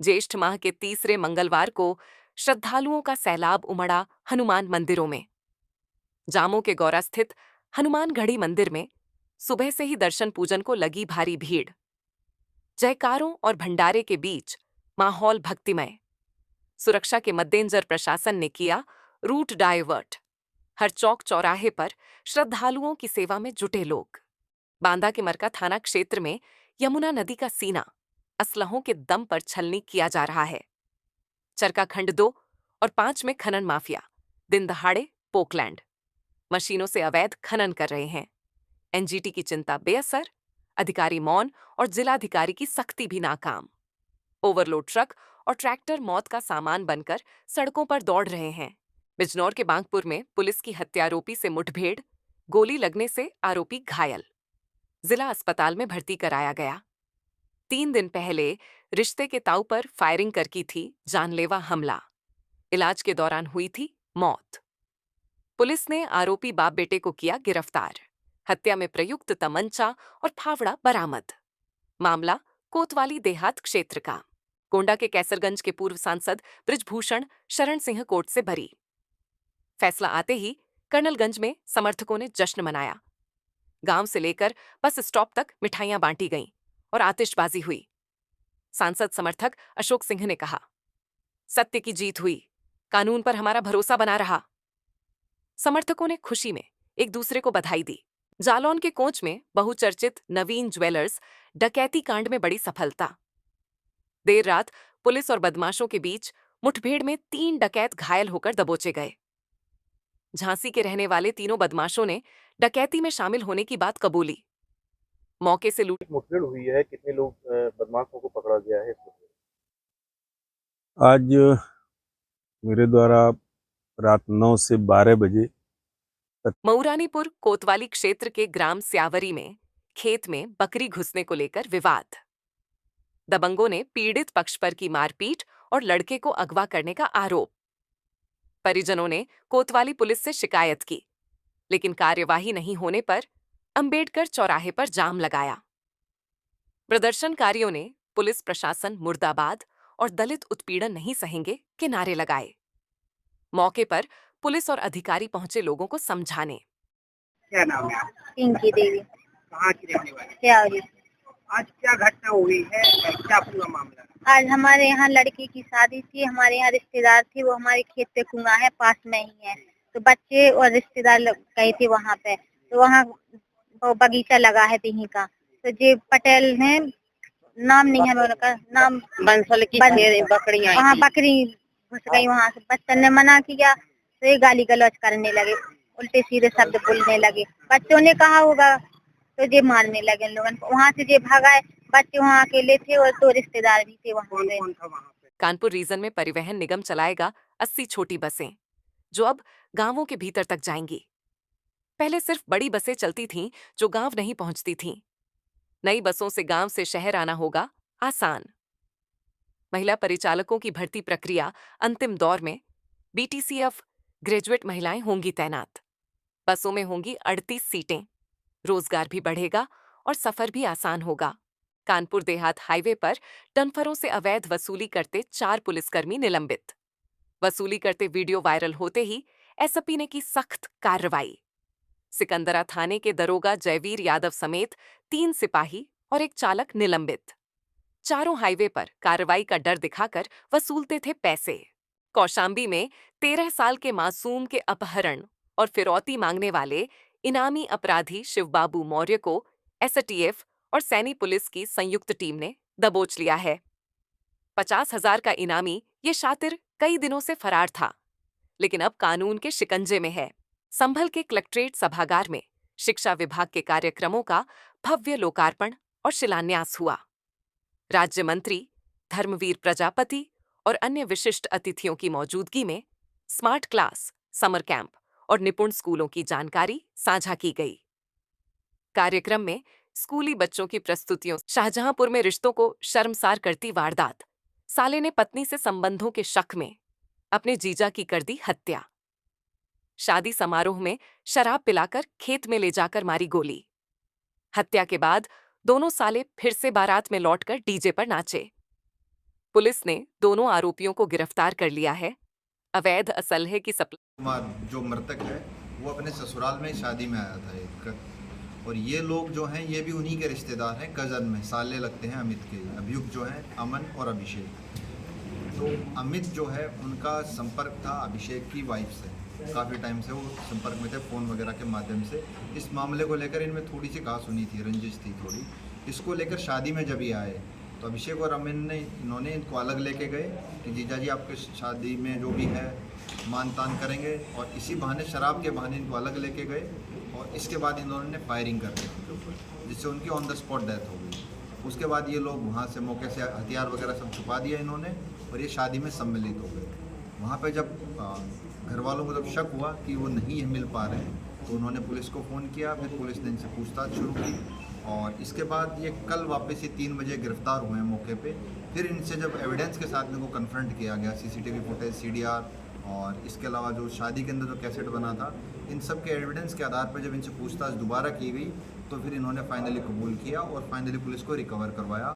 ज्येष्ठ माह के तीसरे मंगलवार को श्रद्धालुओं का सैलाब उमड़ा हनुमान मंदिरों में। जामो के गौरा स्थित हनुमानगढ़ी मंदिर में सुबह से ही दर्शन पूजन को लगी भारी भीड़। जयकारों और भंडारे के बीच माहौल भक्तिमय। सुरक्षा के मद्देनजर प्रशासन ने किया रूट डायवर्ट। हर चौक चौराहे पर श्रद्धालुओं की सेवा में जुटे लोग। बांदा के मरका थाना क्षेत्र में यमुना नदी का सीना असलहों के दम पर छलनी किया जा रहा है। चरका खंड 2 और 5 में खनन माफिया दिन दहाड़े पोकलैंड मशीनों से अवैध खनन कर रहे हैं। एनजीटी की चिंता बेअसर, अधिकारी मौन और जिलाधिकारी की सख्ती भी नाकाम। ओवरलोड ट्रक और ट्रैक्टर मौत का सामान बनकर सड़कों पर दौड़ रहे हैं। बिजनौर के बांकपुर में पुलिस की हत्यारोपी से मुठभेड़, गोली लगने से आरोपी घायल, जिला अस्पताल में भर्ती कराया गया। 3 दिन पहले रिश्ते के ताऊ पर फायरिंग कर की थी जानलेवा हमला, इलाज के दौरान हुई थी मौत। पुलिस ने आरोपी बाप बेटे को किया गिरफ्तार। हत्या में प्रयुक्त तमंचा और फावड़ा बरामद। मामला कोतवाली देहात क्षेत्र का। गोंडा के कैसरगंज के पूर्व सांसद बृजभूषण शरण सिंह कोर्ट से बरी। फैसला आते ही कर्नलगंज में समर्थकों ने जश्न मनाया। गांव से लेकर बस स्टॉप तक मिठाइयां बांटी गईं और आतिशबाजी हुई। सांसद समर्थक अशोक सिंह ने कहा, सत्य की जीत हुई, कानून पर हमारा भरोसा बना रहा। समर्थकों ने खुशी में एक दूसरे को बधाई दी। जालौन के कोंच में बहुचर्चित नवीन ज्वेलर्स डकैती कांड में बड़ी सफलता। देर रात पुलिस और बदमाशों के बीच मुठभेड़ में 3 डकैत घायल होकर दबोचे गए। झांसी के रहने वाले तीनों बदमाशों ने डकैती में शामिल होने की बात कबूली। मौके से लूट मुठभेड़ हुई है, कितने लोग बदमाशों को पकड़ा गया है? आज मेरे द्वारा रात 9 से 12 बजे मऊरानीपुर कोतवाली क्षेत्र के ग्राम स्यावरी में खेत में बकरी घुसने को लेकर विवाद। दबंगों ने पीड़ित पक्ष पर की मारपीट और लड़के को अगवा करने का आरोप। परिजनों ने कोतवाली पुलिस से शिकायत की, लेकिन कार्यवाही नहीं होने पर अंबेडकर चौराहे पर जाम लगाया। प्रदर्शनकारियों ने पुलिस प्रशासन मुर्दाबाद और दलित उत्पीड़न नहीं सहेंगे के नारे लगाए। मौके पर पुलिस और अधिकारी पहुंचे लोगों को समझाने। क्या नाम है आपका? पिंकी देवी, कहाँ की रहने वाली? स्यावरी। आज क्या घटना हुई है, क्या पूरा मामला है? आज हमारे यहाँ लड़की की शादी थी। हमारे यहाँ रिश्तेदार थे, वो हमारे खेत पे कुआं है, पास में ही है। तो बच्चे और रिश्तेदार गए थे वहाँ पे। तो वहाँ वो बगीचा लगा है बिही का। तो जे पटेल है, नाम नहीं है उनका नाम, बंसल की बकरियां वहाँ बकरी घुस गई। वहाँ से बच्चों ने मना किया तो ये गाली गलौज करने लगे, उल्टे सीधे शब्द बोलने लगे। बच्चों ने कहा होगा तो ये मारने लगे लोगन। वहाँ से ये भागा। बच्चे वहाँ अकेले थे और 2 रिश्तेदार भी थे वहाँ पे। कौन था वहाँ पे? कानपुर रीजन में परिवहन निगम चलाएगा 80 छोटी बसें, जो अब गांवों के भीतर तक जाएंगी। पहले सिर्फ बड़ी बसें चलती थीं, जो गांव नहीं पहुंचती थीं। नई बसों से गांव से शहर आना होगा आसान। महिला परिचालकों की भर्ती प्रक्रिया अंतिम दौर में। बीटीसीएफ ग्रेजुएट महिलाएं होंगी तैनात। बसों में होंगी 38 सीटें। रोजगार भी बढ़ेगा और सफर भी आसान होगा। कानपुर देहात हाईवे पर डंफरों से अवैध वसूली करते 4 पुलिसकर्मी निलंबित। वसूली करते वीडियो वायरल होते ही एसपी ने की सख्त कार्रवाई। सिकंदरा थाने के दरोगा जयवीर यादव समेत 3 सिपाही और एक चालक निलंबित। चारों हाईवे पर कार्रवाई का डर दिखाकर वसूलते थे पैसे। कौशाम्बी में 13 साल के मासूम के अपहरण और फिरौती मांगने वाले इनामी अपराधी शिवबाबू मौर्य को एसटीएफ और सैनी पुलिस की संयुक्त टीम ने दबोच लिया है। 50,000 का इनामी ये शातिर कई दिनों से फरार था, लेकिन अब कानून के शिकंजे में है। संभल के कलेक्ट्रेट सभागार में शिक्षा विभाग के कार्यक्रमों का भव्य लोकार्पण और शिलान्यास हुआ। राज्य मंत्री धर्मवीर प्रजापति और अन्य विशिष्ट अतिथियों की मौजूदगी में स्मार्ट क्लास, समर कैंप और निपुण स्कूलों की जानकारी साझा की गई। कार्यक्रम में स्कूली बच्चों की प्रस्तुतियों। शाहजहांपुर में रिश्तों को शर्मसार करती वारदात। साले ने पत्नी से संबंधों के शक में अपने जीजा की कर दी हत्या। शादी समारोह में शराब पिलाकर खेत में ले जाकर मारी गोली। हत्या के बाद दोनों साले फिर से बारात में लौटकर डीजे पर नाचे। पुलिस ने दोनों आरोपियों को गिरफ्तार कर लिया है। अवैध असलहे की सप्लाई कुमार जो मृतक है वो अपने ससुराल में शादी में आया था एक, और ये लोग जो हैं ये भी उन्हीं के रिश्तेदार हैं, कज़न में साले लगते हैं अमित के। अभियुक्त जो हैं अमन और अभिषेक। तो अमित जो है उनका संपर्क था अभिषेक की वाइफ से, काफ़ी टाइम से वो संपर्क में थे फ़ोन वगैरह के माध्यम से। इस मामले को लेकर इनमें थोड़ी सी कहासुनी थी, रंजिश थी थोड़ी। इसको लेकर शादी में जब ये आए तो अभिषेक और अमिन ने इन्होंने इनको अलग लेके गए कि जीजा जी आपके शादी में जो भी है मान तान करेंगे, और इसी बहाने शराब के बहाने इनको अलग लेके गए, और इसके बाद इन्होंने फायरिंग कर दी उनके ऊपर, जिससे उनकी ऑन द स्पॉट डेथ हो गई। उसके बाद ये लोग वहाँ से मौके से हथियार वगैरह सब छुपा दिया इन्होंने, और ये शादी में सम्मिलित हो गए। वहाँ पे जब घर वालों को जब शक हुआ कि वो नहीं है मिल पा रहे हैं, तो उन्होंने पुलिस को फ़ोन किया। फिर पुलिस ने इनसे पूछताछ शुरू की, और इसके बाद ये कल वापस ही 3 बजे गिरफ्तार हुए हैं मौके पे। फिर इनसे जब एविडेंस के साथ इनको कन्फ्रंट किया गया, सीसीटीवी फुटेज, सीडीआर, और इसके अलावा जो शादी के अंदर जो कैसेट बना था, इन सब के एविडेंस के आधार पर जब इनसे पूछताछ दोबारा की गई तो फिर इन्होंने फाइनली कबूल किया और फाइनली पुलिस को रिकवर करवाया।